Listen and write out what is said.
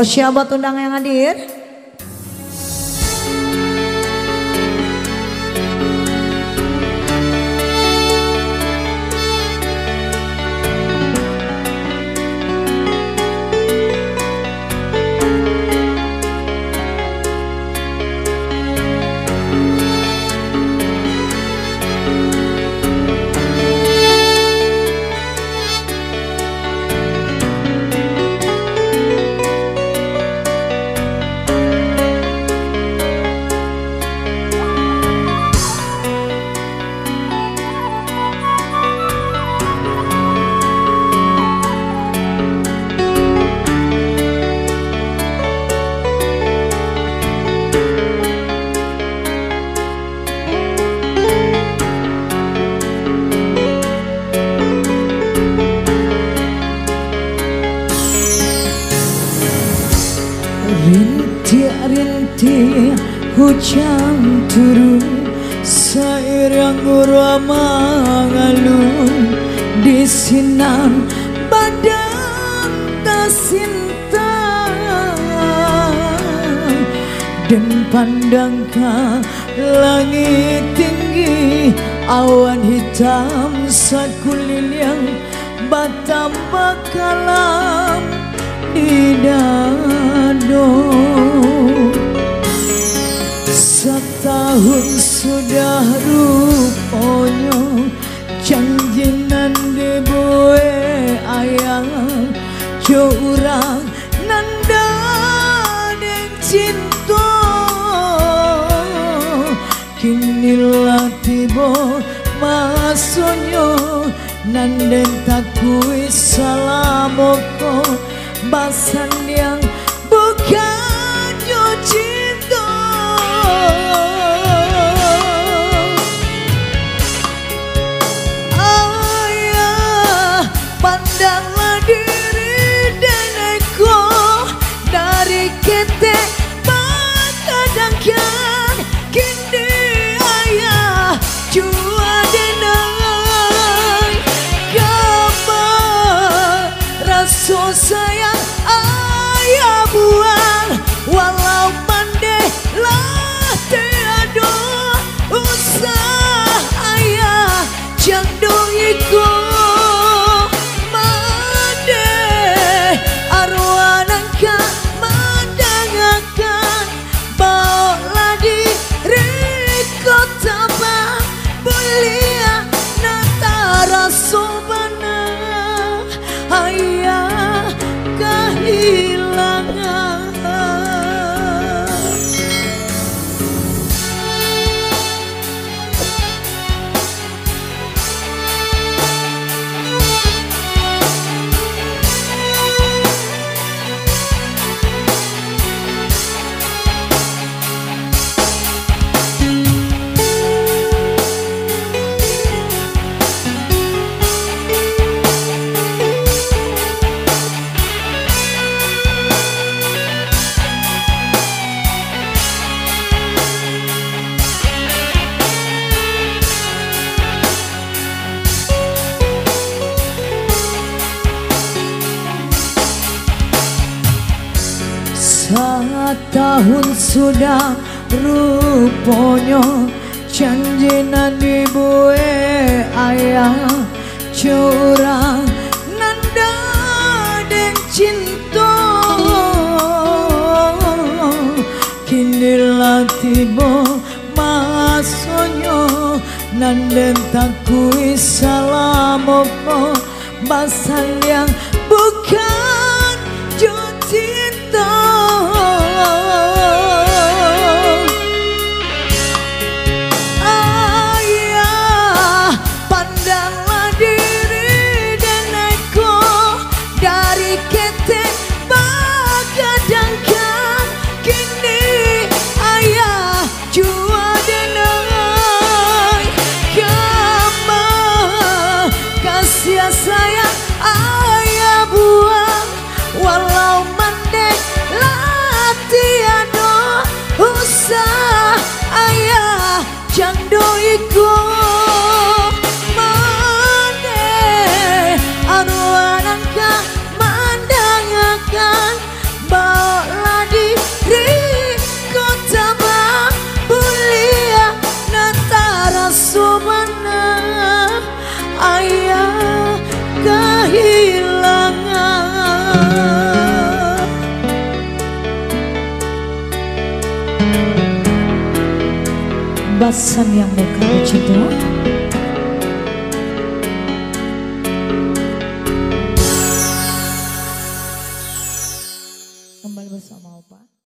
Siapa undang yang hadir? Rintik-rintik hujan turun, seiring irama ngalun di sinan badan tasinta, dan pandang ke langit tinggi awan hitam sakuliling batam bakalam di dado. Setahun sudah rupanya janjinan dibuat ayang curang nanda dan cinta, kinilah tiba masanya nanda takui salamoko basan yang bukan yo cinta. Ayah, pandanglah diri deneko dari kete kadangkan kini ayah jua denai kabar rasa sayang ayah buang walau pandai lah tiada usah ayah jangdo iko mandai arwanangka mandangakan bawa diri kota bang belia natara sobana ayah kehilangan. Setahun sudah rupanya janjinan dibuat ayah curang nanda dan cinta, kinilah tiba masanya nanda takui salamoko basan yang bukan jo cinta. Ayah, pandanglah diri deneko dari kete bagadangkan kini ayah jua denai kamu kasih sayang ayah Basan yang muka cinta.